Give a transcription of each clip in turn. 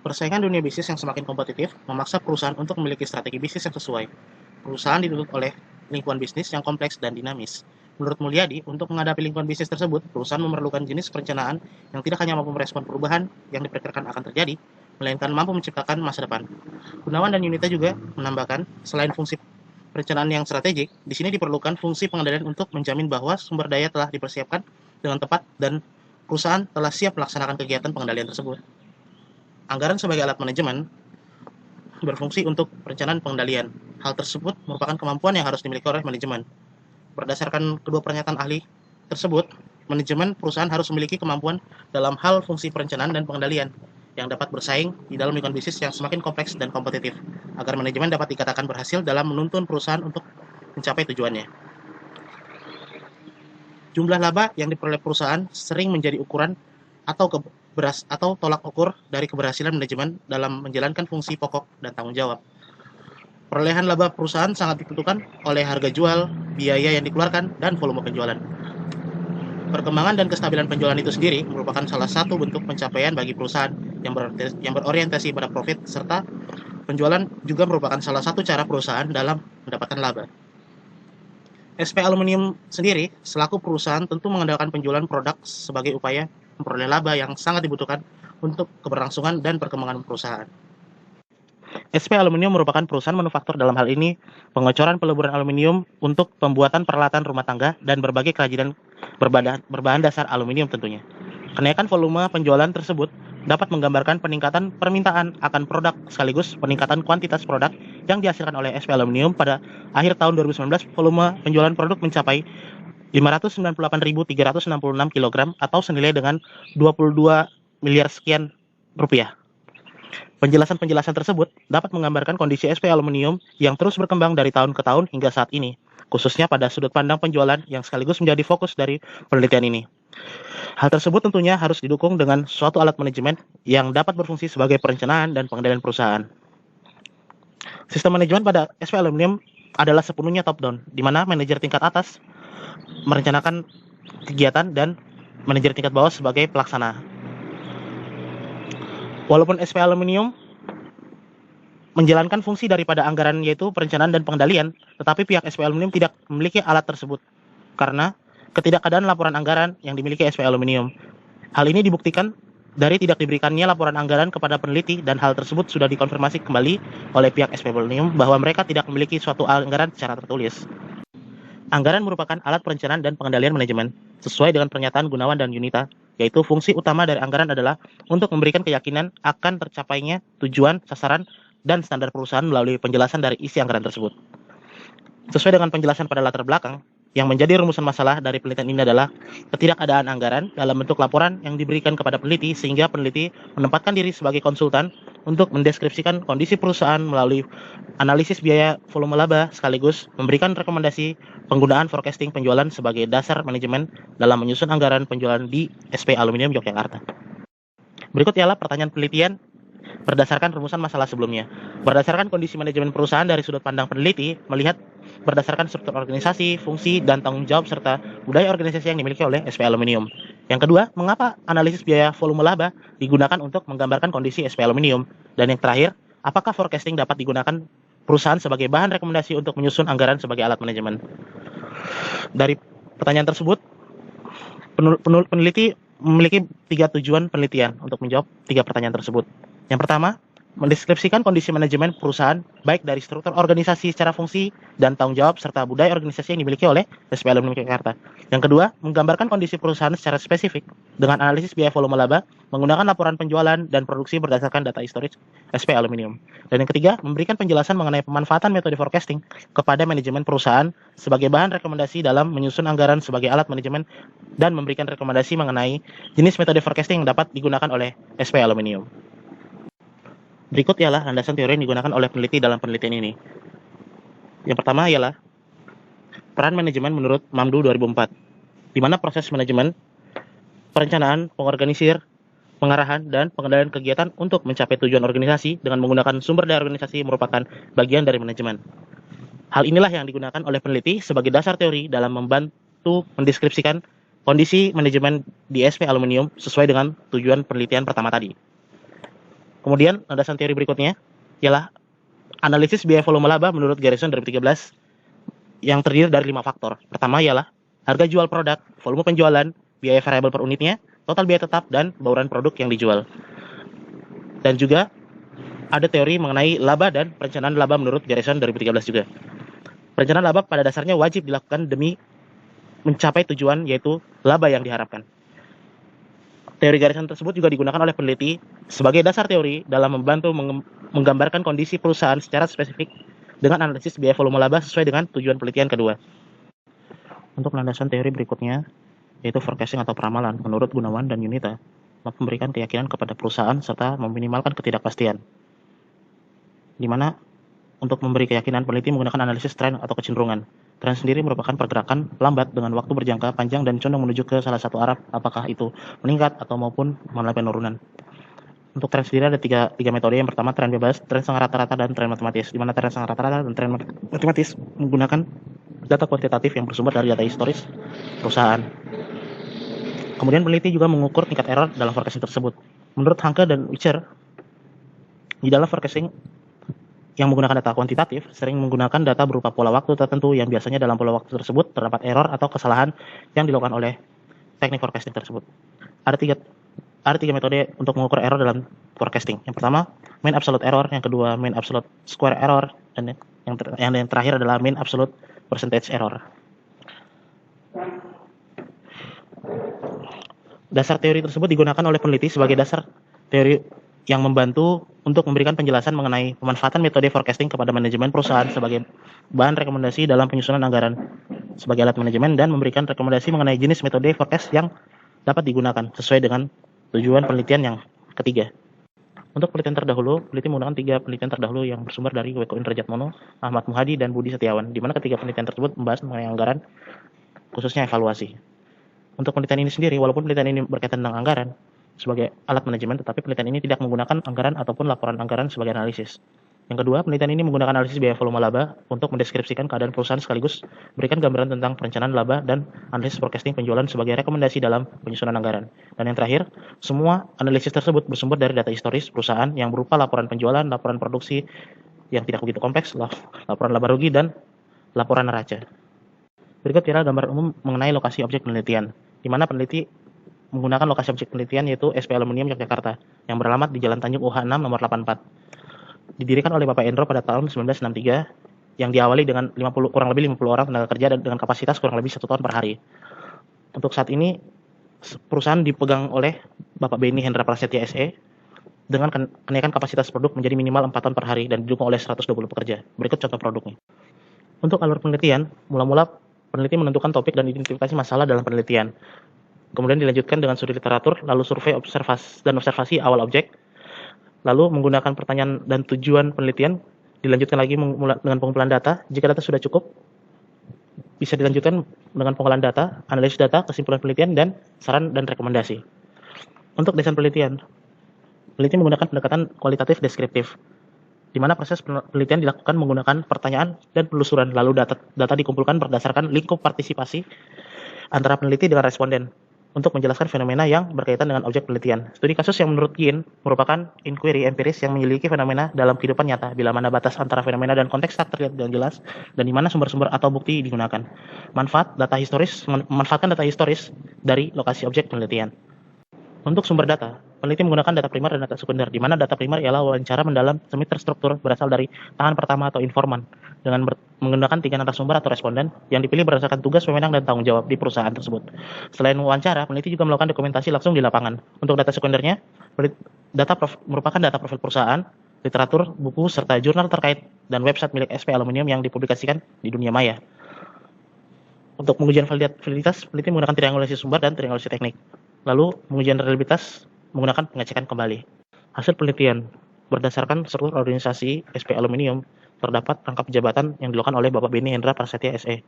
Persaingan dunia bisnis yang semakin kompetitif memaksa perusahaan untuk memiliki strategi bisnis yang sesuai. Perusahaan dituntut oleh lingkungan bisnis yang kompleks dan dinamis. Menurut Mulyadi, untuk menghadapi lingkungan bisnis tersebut, perusahaan memerlukan jenis perencanaan yang tidak hanya mampu merespon perubahan yang diperkirakan akan terjadi, melainkan mampu menciptakan masa depan. Gunawan dan Yunita juga menambahkan, selain fungsi perencanaan yang strategik, di sini diperlukan fungsi pengendalian untuk menjamin bahwa sumber daya telah dipersiapkan dengan tepat dan perusahaan telah siap melaksanakan kegiatan pengendalian tersebut. Anggaran sebagai alat manajemen berfungsi untuk perencanaan pengendalian. Hal tersebut merupakan kemampuan yang harus dimiliki oleh manajemen. Berdasarkan kedua pernyataan ahli tersebut, manajemen perusahaan harus memiliki kemampuan dalam hal fungsi perencanaan dan pengendalian yang dapat bersaing di dalam lingkungan bisnis yang semakin kompleks dan kompetitif, agar manajemen dapat dikatakan berhasil dalam menuntun perusahaan untuk mencapai tujuannya. Jumlah laba yang diperoleh perusahaan sering menjadi ukuran atau tolak ukur dari keberhasilan manajemen dalam menjalankan fungsi pokok dan tanggung jawab. Perolehan laba perusahaan sangat ditentukan oleh harga jual, biaya yang dikeluarkan, dan volume penjualan. Perkembangan dan kestabilan penjualan itu sendiri merupakan salah satu bentuk pencapaian bagi perusahaan yang berorientasi pada profit, serta penjualan juga merupakan salah satu cara perusahaan dalam mendapatkan laba. SP Aluminium sendiri, selaku perusahaan tentu mengandalkan penjualan produk sebagai upaya memperoleh laba yang sangat dibutuhkan untuk keberlangsungan dan perkembangan perusahaan. SP Aluminium merupakan perusahaan manufaktur, dalam hal ini pengecoran peleburan aluminium untuk pembuatan peralatan rumah tangga dan berbagai kerajinan berbahan dasar aluminium tentunya. Kenaikan volume penjualan tersebut dapat menggambarkan peningkatan permintaan akan produk sekaligus peningkatan kuantitas produk yang dihasilkan oleh SP Aluminium. Pada akhir tahun 2019, volume penjualan produk mencapai 598.366 kg atau senilai dengan 22 miliar sekian rupiah. Penjelasan tersebut dapat menggambarkan kondisi SP Aluminium yang terus berkembang dari tahun ke tahun hingga saat ini, khususnya pada sudut pandang penjualan yang sekaligus menjadi fokus dari penelitian ini. Hal tersebut tentunya harus didukung dengan suatu alat manajemen yang dapat berfungsi sebagai perencanaan dan pengendalian perusahaan. Sistem manajemen pada SP Aluminium adalah sepenuhnya top-down, di mana manajer tingkat atas merencanakan kegiatan dan manajer tingkat bawah sebagai pelaksana. Walaupun SP Aluminium menjalankan fungsi daripada anggaran yaitu perencanaan dan pengendalian, tetapi pihak SP Aluminium tidak memiliki alat tersebut karena ketidakadaan laporan anggaran yang dimiliki SP Aluminium. Hal ini dibuktikan dari tidak diberikannya laporan anggaran kepada peneliti, dan hal tersebut sudah dikonfirmasi kembali oleh pihak SP Aluminium bahwa mereka tidak memiliki suatu anggaran secara tertulis. Anggaran merupakan alat perencanaan dan pengendalian manajemen. Sesuai dengan pernyataan Gunawan dan Yunita, yaitu fungsi utama dari anggaran adalah untuk memberikan keyakinan akan tercapainya tujuan, sasaran, dan standar perusahaan melalui penjelasan dari isi anggaran tersebut. Sesuai dengan penjelasan pada latar belakang, yang menjadi rumusan masalah dari penelitian ini adalah ketidakadaan anggaran dalam bentuk laporan yang diberikan kepada peneliti, sehingga peneliti menempatkan diri sebagai konsultan untuk mendeskripsikan kondisi perusahaan melalui analisis biaya volume laba, sekaligus memberikan rekomendasi penggunaan forecasting penjualan sebagai dasar manajemen dalam menyusun anggaran penjualan di SP Aluminium Yogyakarta. Berikut ialah pertanyaan penelitian berdasarkan rumusan masalah sebelumnya. Berdasarkan kondisi manajemen perusahaan dari sudut pandang peneliti, melihat berdasarkan struktur organisasi, fungsi, dan tanggung jawab serta budaya organisasi yang dimiliki oleh SP Aluminium. Yang kedua, mengapa analisis biaya volume laba digunakan untuk menggambarkan kondisi SP Aluminium? Dan yang terakhir, apakah forecasting dapat digunakan perusahaan sebagai bahan rekomendasi untuk menyusun anggaran sebagai alat manajemen? Dari pertanyaan tersebut, peneliti memiliki 3 tujuan penelitian untuk menjawab 3 pertanyaan tersebut. Yang pertama, mendeskripsikan kondisi manajemen perusahaan baik dari struktur organisasi secara fungsi dan tanggung jawab serta budaya organisasi yang dimiliki oleh SP Aluminium Yogyakarta. Yang kedua, menggambarkan kondisi perusahaan secara spesifik dengan analisis biaya volume laba menggunakan laporan penjualan dan produksi berdasarkan data historis SP Aluminium. Dan yang ketiga, memberikan penjelasan mengenai pemanfaatan metode forecasting kepada manajemen perusahaan sebagai bahan rekomendasi dalam menyusun anggaran sebagai alat manajemen, dan memberikan rekomendasi mengenai jenis metode forecasting yang dapat digunakan oleh SP Aluminium. Berikut ialah landasan teori yang digunakan oleh peneliti dalam penelitian ini. Yang pertama ialah peran manajemen menurut Mamdouh 2004, di mana proses manajemen, perencanaan, pengorganisir, pengarahan, dan pengendalian kegiatan untuk mencapai tujuan organisasi dengan menggunakan sumber daya organisasi merupakan bagian dari manajemen. Hal inilah yang digunakan oleh peneliti sebagai dasar teori dalam membantu mendeskripsikan kondisi manajemen di SP Aluminium sesuai dengan tujuan penelitian pertama tadi. Kemudian landasan teori berikutnya ialah analisis biaya volume laba menurut Garrison 2013 yang terdiri dari 5 faktor. Pertama ialah harga jual produk, volume penjualan, biaya variabel per unitnya, total biaya tetap, dan bauran produk yang dijual. Dan juga ada teori mengenai laba dan perencanaan laba menurut Garrison 2013 juga. Perencanaan laba pada dasarnya wajib dilakukan demi mencapai tujuan, yaitu laba yang diharapkan. Teori Garrison tersebut juga digunakan oleh peneliti sebagai dasar teori dalam membantu menggambarkan kondisi perusahaan secara spesifik dengan analisis biaya volume laba sesuai dengan tujuan penelitian kedua. Untuk landasan teori berikutnya, yaitu forecasting atau peramalan, menurut Gunawan dan Yunita, memberikan keyakinan kepada perusahaan serta meminimalkan ketidakpastian. Di mana untuk memberi keyakinan, peneliti menggunakan analisis tren atau kecenderungan. Tren sendiri merupakan pergerakan lambat dengan waktu berjangka panjang dan condong menuju ke salah satu arah, apakah itu meningkat atau maupun mengalami penurunan. Untuk tren sendiri ada tiga metode. Yang pertama tren bebas, tren sangat rata-rata, dan tren matematis. Di mana tren sangat rata-rata dan tren matematis menggunakan data kuantitatif yang bersumber dari data historis perusahaan. Kemudian peneliti juga mengukur tingkat error dalam forecasting tersebut. Menurut Hanke dan Witcher, di dalam forecasting yang menggunakan data kuantitatif sering menggunakan data berupa pola waktu tertentu yang biasanya dalam pola waktu tersebut terdapat error atau kesalahan yang dilakukan oleh teknik forecasting tersebut. Ada tiga metode untuk mengukur error dalam forecasting. Yang pertama, mean absolute error, yang kedua mean absolute square error, dan yang terakhir adalah mean absolute percentage error. Dasar teori tersebut digunakan oleh peneliti sebagai dasar teori yang membantu untuk memberikan penjelasan mengenai pemanfaatan metode forecasting kepada manajemen perusahaan sebagai bahan rekomendasi dalam penyusunan anggaran sebagai alat manajemen, dan memberikan rekomendasi mengenai jenis metode forecast yang dapat digunakan sesuai dengan tujuan penelitian yang ketiga. Untuk penelitian terdahulu, peneliti menggunakan 3 penelitian terdahulu yang bersumber dari Weko Indrajatmono, Ahmad Muhadi, dan Budi Setiawan, di mana ketiga penelitian tersebut membahas mengenai anggaran, khususnya evaluasi. Untuk penelitian ini sendiri, walaupun penelitian ini berkaitan dengan anggaran sebagai alat manajemen, tetapi penelitian ini tidak menggunakan anggaran ataupun laporan anggaran sebagai analisis. Yang kedua, penelitian ini menggunakan analisis biaya volume laba untuk mendeskripsikan keadaan perusahaan sekaligus berikan gambaran tentang perencanaan laba dan analisis forecasting penjualan sebagai rekomendasi dalam penyusunan anggaran. Dan yang terakhir, semua analisis tersebut bersumber dari data historis perusahaan yang berupa laporan penjualan, laporan produksi yang tidak begitu kompleks, laporan laba rugi, dan laporan neraca. Berikut ialah gambaran umum mengenai lokasi objek penelitian, di mana peneliti menggunakan lokasi objek penelitian yaitu SP Aluminium Yogyakarta yang beralamat di Jalan Tanjung UH 6 nomor 84. Didirikan oleh Bapak Endro pada tahun 1963 yang diawali dengan kurang lebih 50 orang tenaga kerja dan dengan kapasitas kurang lebih 1 ton per hari. Untuk saat ini perusahaan dipegang oleh Bapak Beni Hendra Prasetya SE dengan kenaikan kapasitas produk menjadi minimal 4 ton per hari dan didukung oleh 120 pekerja. Berikut contoh produknya. Untuk alur penelitian, mula-mula peneliti menentukan topik dan identifikasi masalah dalam penelitian. Kemudian dilanjutkan dengan studi literatur, lalu survei observasi awal objek, lalu menggunakan pertanyaan dan tujuan penelitian, dilanjutkan lagi dengan pengumpulan data. Jika data sudah cukup, bisa dilanjutkan dengan pengolahan data, analisis data, kesimpulan penelitian, dan saran dan rekomendasi. Untuk desain penelitian, peneliti menggunakan pendekatan kualitatif deskriptif, di mana proses penelitian dilakukan menggunakan pertanyaan dan penelusuran, lalu data dikumpulkan berdasarkan lingkup partisipasi antara peneliti dengan responden untuk menjelaskan fenomena yang berkaitan dengan objek penelitian. Studi kasus yang menurut Yin merupakan inquiry empiris yang menyelidiki fenomena dalam kehidupan nyata, bila mana batas antara fenomena dan konteks tak terlihat dengan jelas, dan di mana sumber-sumber atau bukti digunakan. Memanfaatkan data historis dari lokasi objek penelitian. Untuk sumber data, peneliti menggunakan data primer dan data sekunder, di mana data primer ialah wawancara mendalam semi terstruktur berasal dari tangan pertama atau informan, dengan menggunakan 3 narasumber atau responden yang dipilih berdasarkan tugas, wewenang, dan tanggung jawab di perusahaan tersebut. Selain wawancara, peneliti juga melakukan dokumentasi langsung di lapangan. Untuk data sekundernya, merupakan data profil perusahaan, literatur, buku, serta jurnal terkait, dan website milik SP Aluminium yang dipublikasikan di dunia maya. Untuk pengujian validitas, peneliti menggunakan triangulasi sumber dan triangulasi teknik. Lalu, pengujian reliabilitas menggunakan pengecekan kembali. Hasil penelitian berdasarkan struktur organisasi SP Aluminium, terdapat rangkap jabatan yang dilakukan oleh Bapak Beni Hendra Prasetya SE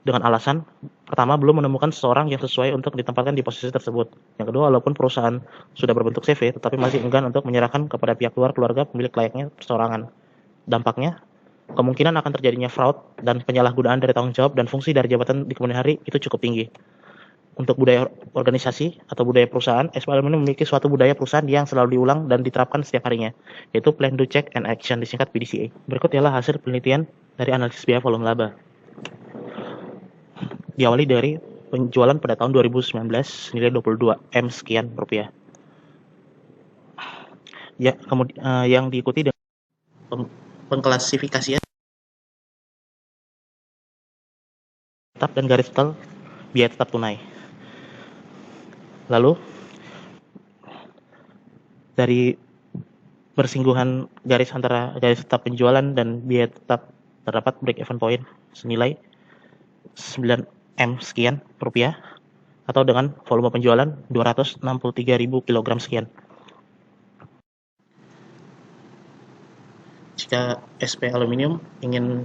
dengan alasan pertama, belum menemukan seseorang yang sesuai untuk ditempatkan di posisi tersebut. Yang kedua, walaupun perusahaan sudah berbentuk CV tetapi masih enggan untuk menyerahkan kepada pihak luar keluarga pemilik layaknya perseorangan. Dampaknya, kemungkinan akan terjadinya fraud dan penyalahgunaan dari tanggung jawab dan fungsi dari jabatan di kemudian hari itu cukup tinggi. Untuk budaya organisasi atau budaya perusahaan, SPL Aluminium memiliki suatu budaya perusahaan yang selalu diulang dan diterapkan setiap harinya, yaitu Plan, Do, Check, and Action, disingkat PDCA. Berikut ialah hasil penelitian dari analisis biaya volume laba. Diawali dari penjualan pada tahun 2019 nilai 22 M sekian rupiah. Ya, kemudian yang diikuti dengan pengklasifikasian tetap dan garis total biaya tetap tunai. Lalu dari persinggungan garis antara garis tetap penjualan dan biaya tetap terdapat break even point senilai 9 M sekian rupiah atau dengan volume penjualan 263.000 kg sekian. Jika SP Aluminium ingin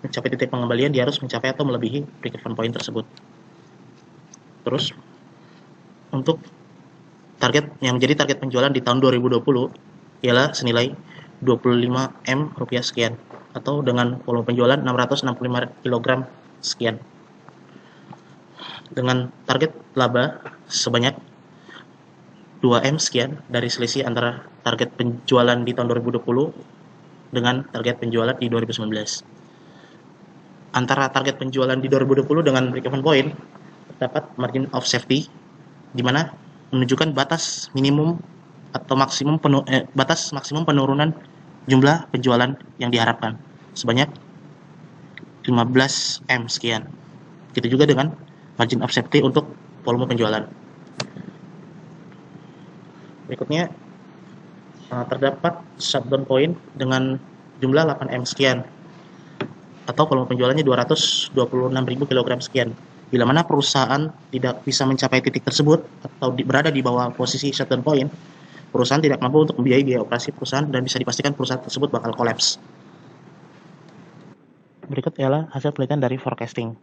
mencapai titik pengembalian, dia harus mencapai atau melebihi break even point tersebut. Terus untuk target yang menjadi target penjualan di tahun 2020 ialah senilai 25 M rupiah sekian atau dengan volume penjualan 665 kg sekian. Dengan target laba sebanyak 2 M sekian dari selisih antara target penjualan di tahun 2020 dengan target penjualan di 2019. Antara target penjualan di 2020 dengan break even point terdapat margin of safety di mana menunjukkan batas minimum atau batas maksimum penurunan jumlah penjualan yang diharapkan sebanyak 15 M sekian. Begitu juga dengan margin of safety untuk volume penjualan. Berikutnya terdapat shutdown point dengan jumlah 8 M sekian atau volume penjualannya 226.000 kg sekian. Bila mana perusahaan tidak bisa mencapai titik tersebut atau berada di bawah posisi shutdown point, perusahaan tidak mampu untuk membiayai biaya operasi perusahaan dan bisa dipastikan perusahaan tersebut bakal kolaps. Berikut ialah hasil penelitian dari forecasting.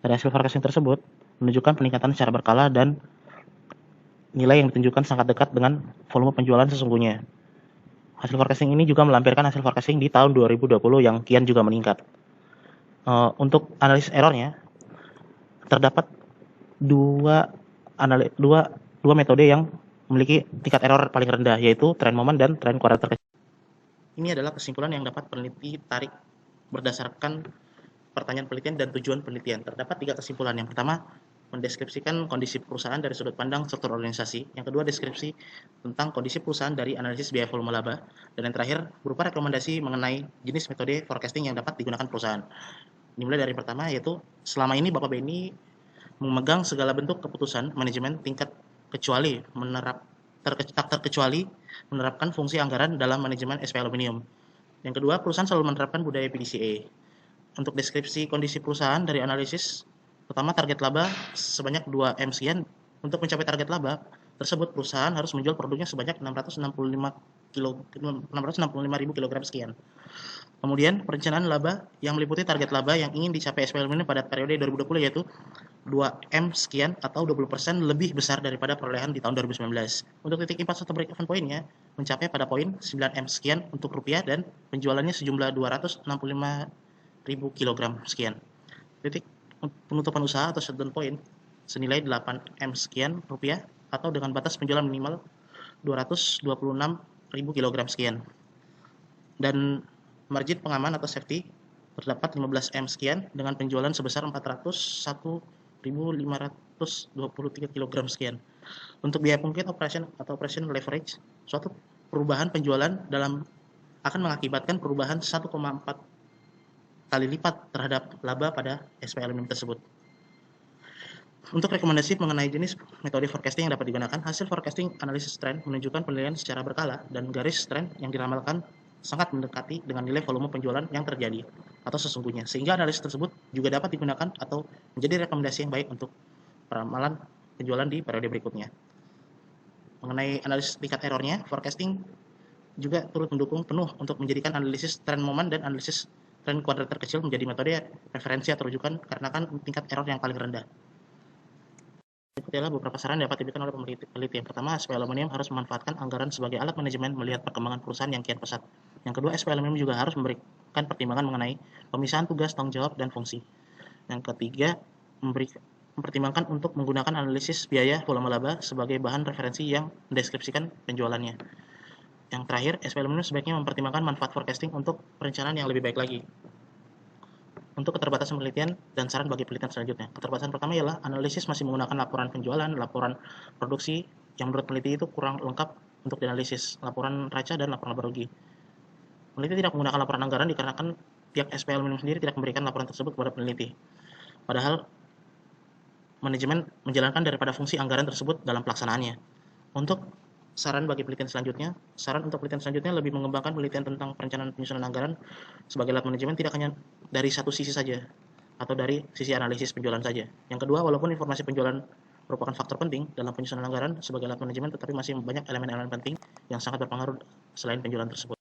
Dari hasil forecasting tersebut menunjukkan peningkatan secara berkala dan nilai yang ditunjukkan sangat dekat dengan volume penjualan sesungguhnya. Hasil forecasting ini juga melampirkan hasil forecasting di tahun 2020 yang kian juga meningkat. Untuk analisis errornya, terdapat dua metode yang memiliki tingkat error paling rendah, yaitu trend moment dan trend kuadrat terkecil. Ini adalah kesimpulan yang dapat peneliti tarik berdasarkan pertanyaan penelitian dan tujuan penelitian. Terdapat 3 kesimpulan. Yang pertama, mendeskripsikan kondisi perusahaan dari sudut pandang struktur organisasi. Yang kedua, deskripsi tentang kondisi perusahaan dari analisis biaya volume laba. Dan yang terakhir, berupa rekomendasi mengenai jenis metode forecasting yang dapat digunakan perusahaan. Dimulai dari pertama, yaitu selama ini Bapak Beni memegang segala bentuk keputusan manajemen tingkat kecuali terkecuali menerapkan fungsi anggaran dalam manajemen SP Aluminium. Yang kedua, perusahaan selalu menerapkan budaya PDCA. Untuk deskripsi kondisi perusahaan dari analisis, pertama target laba sebanyak 2 M sekian. Untuk mencapai target laba tersebut, perusahaan harus menjual produknya sebanyak 665.000 kg sekian. Kemudian perencanaan laba yang meliputi target laba yang ingin dicapai SP Aluminium pada periode 2020 yaitu 2 M sekian atau 20% lebih besar daripada perolehan di tahun 2019. Untuk titik impact atau break even pointnya mencapai pada poin 9 M sekian untuk rupiah dan penjualannya sejumlah 265.000 kg sekian. Titik penutupan usaha atau shutdown point senilai 8 M sekian rupiah atau dengan batas penjualan minimal 226.000 kg sekian. Dan margin pengaman atau safety terdapat 15 M sekian dengan penjualan sebesar 401.523 kg sekian. Untuk biaya pungkit operation atau operation leverage, suatu perubahan penjualan akan mengakibatkan perubahan 1,4 kali lipat terhadap laba pada SP Aluminium tersebut. Untuk rekomendasi mengenai jenis metode forecasting yang dapat digunakan, hasil forecasting analisis trend menunjukkan penilaian secara berkala dan garis trend yang diramalkan sangat mendekati dengan nilai volume penjualan yang terjadi atau sesungguhnya, sehingga analisis tersebut juga dapat digunakan atau menjadi rekomendasi yang baik untuk peramalan penjualan di periode berikutnya. Mengenai analisis tingkat errornya, forecasting juga turut mendukung penuh untuk menjadikan analisis trend moment dan analisis trend kuadrat terkecil menjadi metode referensi atau rujukan karena kan tingkat error yang paling rendah. Berikut adalah beberapa saran yang dapat diberikan oleh peneliti. Yang pertama, SP Aluminium harus memanfaatkan anggaran sebagai alat manajemen melihat perkembangan perusahaan yang kian pesat. Yang kedua, SP Aluminium juga harus memberikan pertimbangan mengenai pemisahan tugas, tanggung jawab, dan fungsi. Yang ketiga, mempertimbangkan untuk menggunakan analisis biaya volume laba sebagai bahan referensi yang mendeskripsikan penjualannya. Yang terakhir, SPL Aluminium sebaiknya mempertimbangkan manfaat forecasting untuk perencanaan yang lebih baik lagi. Untuk keterbatasan penelitian dan saran bagi penelitian selanjutnya. Keterbatasan pertama ialah analisis masih menggunakan laporan penjualan, laporan produksi yang menurut peneliti itu kurang lengkap untuk dianalisis, laporan neraca dan laporan laba rugi. Peneliti tidak menggunakan laporan anggaran dikarenakan pihak SPL Aluminium sendiri tidak memberikan laporan tersebut kepada peneliti. Padahal manajemen menjalankan daripada fungsi anggaran tersebut dalam pelaksanaannya. Untuk saran bagi penelitian selanjutnya, saran untuk penelitian selanjutnya lebih mengembangkan penelitian tentang perencanaan penyusunan anggaran sebagai alat manajemen tidak hanya dari satu sisi saja, atau dari sisi analisis penjualan saja. Yang kedua, walaupun informasi penjualan merupakan faktor penting dalam penyusunan anggaran sebagai alat manajemen, tetapi masih banyak elemen-elemen penting yang sangat berpengaruh selain penjualan tersebut.